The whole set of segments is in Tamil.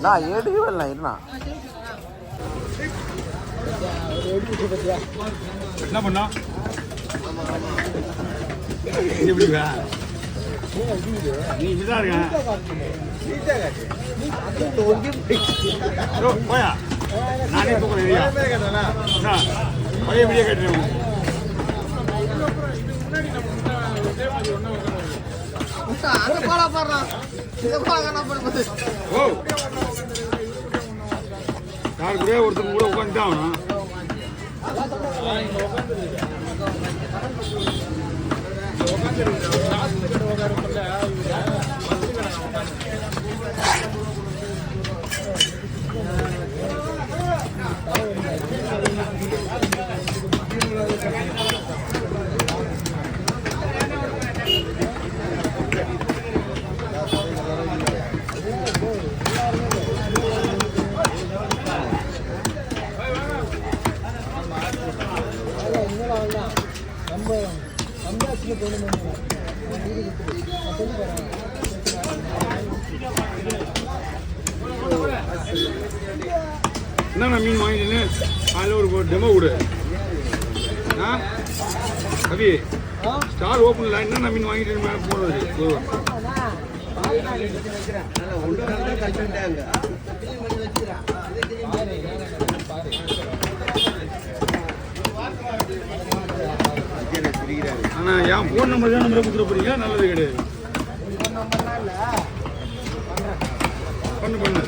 நான் எடுக்கவே இருந்தா என்ன பண்ணா எப்படிவா நீ இப்படிதான் இருக்க போயா நானே தூக்குறேன் பழைய வீடியோ கேட்டுருவேன் யாரு கூட ஒருத்தங்க கூட உட்காந்துதான் ஆகணும் என்னண்ணா மீன் வாங்கிட்டுன்னு அதில் ஒரு டெமோ கொடு கவி ஸ்டார் ஓப்பனில் என்னென்ன மீன் வாங்கிட்டு மேலே போகிறது ஆனால் என் ஃபோன் நம்பர் தான் நம்பரை கொடுத்துட போறீங்க நல்லது கிடையாது பண்ணு பண்ணு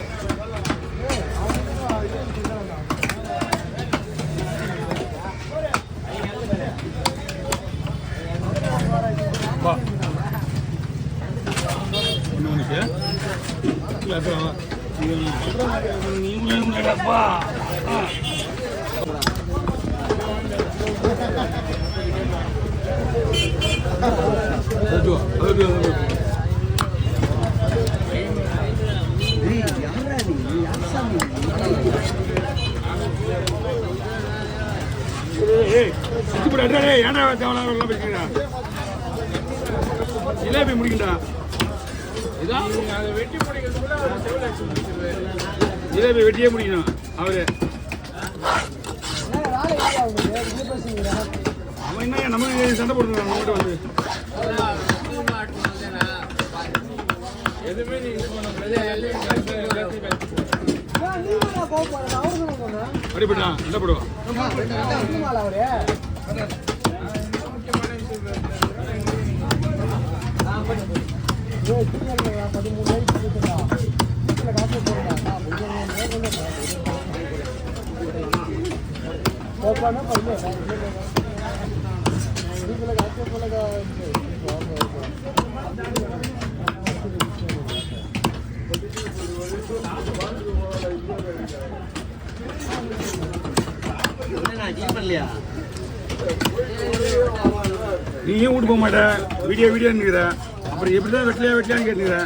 வா ஒன்று ஒன்றுக்கு நீங்களேப்பா ஏன்டா தேவையில்லாம் பேசுறீங்க ஜிலேபி முடிக்கண்டா ஜிலேபி வெட்டியே முடிக்கணும் அவரு அவன் என்ன நமக்கு சண்டை போடுறான் நம்மகிட்ட வந்து அடிப்பட்டான் என்ன போடுவான் நீ ஏன் வீட்டு போக மாட்ட வீடியோ வீடியோன்னுக்கிற அப்புறம் எப்படிதான் வெட்டலையான்னு கேட்டுக்கிற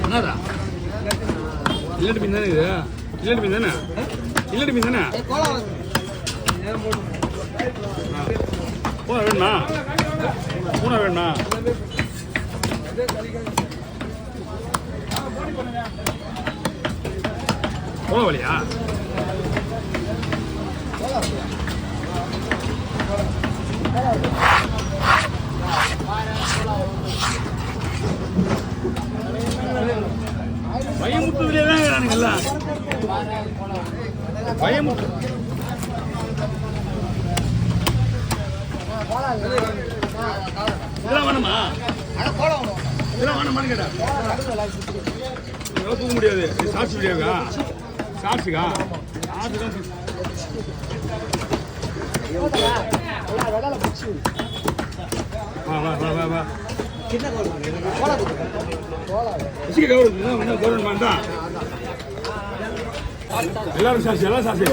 என்னடா இல்லட்டு மீன் தானே இது இல்லட்டு மீன் தானே இல்லட்டு மீன் தானே பூனை வேணுமா பூனை வேணுமா போக வழியா பயமுத்துலேயே தான் இருக்கிறானுங்கல்ல பயமுத்து இதெல்லாம் வேணுமா இதெல்லாம் வேணுமான்னு கேட்டா தூக்க முடியாது சாட்சி வீடியோக்கா சாட்சிக்கா வா வா வா வா வா கவர்மெண்ட் தான் எல்லாரும் சாட்சி எல்லாம் சாட்சி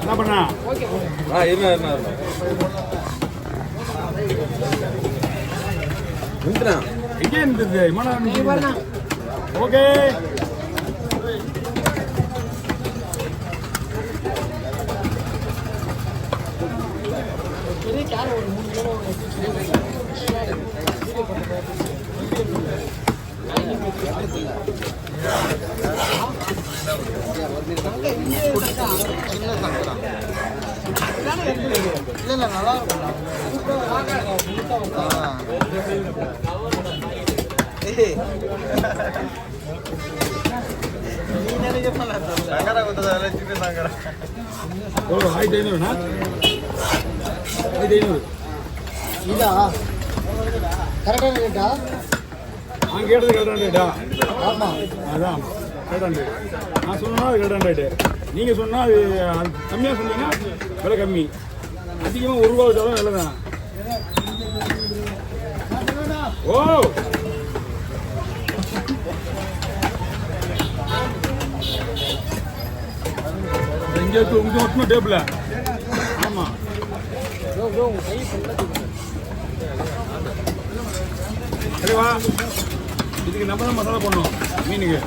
என்ன பண்ணா என்ன எங்கே இருந்தது இம்மா ஓகே இல்லை நல்லா இருக்கும். எவ்வளோ 1500ண்ணா 1500 இதா கரெக்டான ரேட்டா? நான் கேட்டது கரெக்டான ரேட்டா? ஆமாம் அதான் கரெக்டான ரேட். நான் சொன்னா அது கரெக்டான ரேட்டு. நீங்கள் சொன்னால் அது கம்மியாக சொன்னீங்கன்னா விலை கம்மி, அதிகமாக ₹1 வச்சாலும் விலை தான். ஓ இங்கே இங்கே ஒட்டணும் டேபிள். ஆமாம் சரிவா. இதுக்கு நம்ம தான் மசாலா போடணும் மீனுக்கு.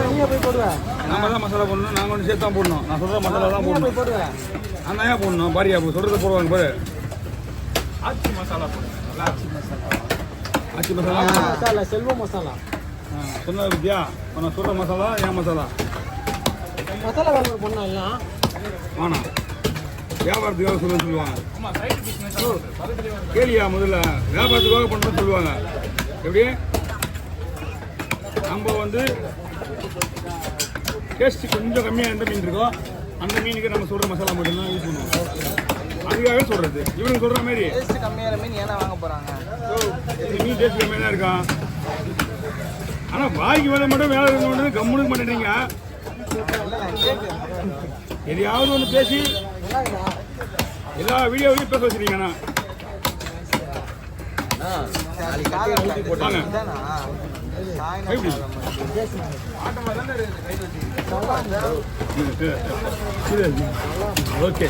நீங்கள் போய் போடுவேன். நம்ம தான் மசாலா போடணும். நாங்கள் ஒன்று சேர்த்து தான் போடணும். நான் சொல்கிற மசாலா தான் போடணும். போடுவேன். நான் ஏன் போடணும் பாரியா சொல்கிறத போடுவாங்க பாரு. ஆச்சி மசாலா போடணும். ஆச்சி மசாலா மசாலா செல்வ மசாலா சொன்ன வித்யா. நான் சொல்கிற மசாலா ஏன் மசாலா மசாலா வேலை பண்ணோம் எல்லாம். வேணாம், வியாபாரத்துக்காக சொல்லுவாங்க. கேளியா முதல்ல வியாபாரத்துக்காக பண்ணுறேன்னு சொல்லுவாங்க. எப்படி நம்ம வந்து டேஸ்ட் கொஞ்சம் கம்மியாக எந்த மீன் இருக்கோ அந்த மீனுக்கு நம்ம சொல்கிற மசாலா மட்டும்தான் யூஸ் பண்ணுவோம். அதுக்காக சொல்கிறது. இவனுக்கு சொல்கிற மாதிரி டேஸ்ட் கம்மியான மீன் ஏன்னா வாங்க போகிறாங்க. இந்த மீன் டேஸ்ட் கம்மியாக தான் இருக்கான். ஆனால் வாய்க்கு வேலை மட்டும் வேலை இருந்தோன்னு கம்முனுக்கு மாட்டேறீங்க. எதையாவது ஒன்று பேசி எல்லா வீடியோவையும் பேச வச்சுருக்கீங்கண்ணா. ஓகே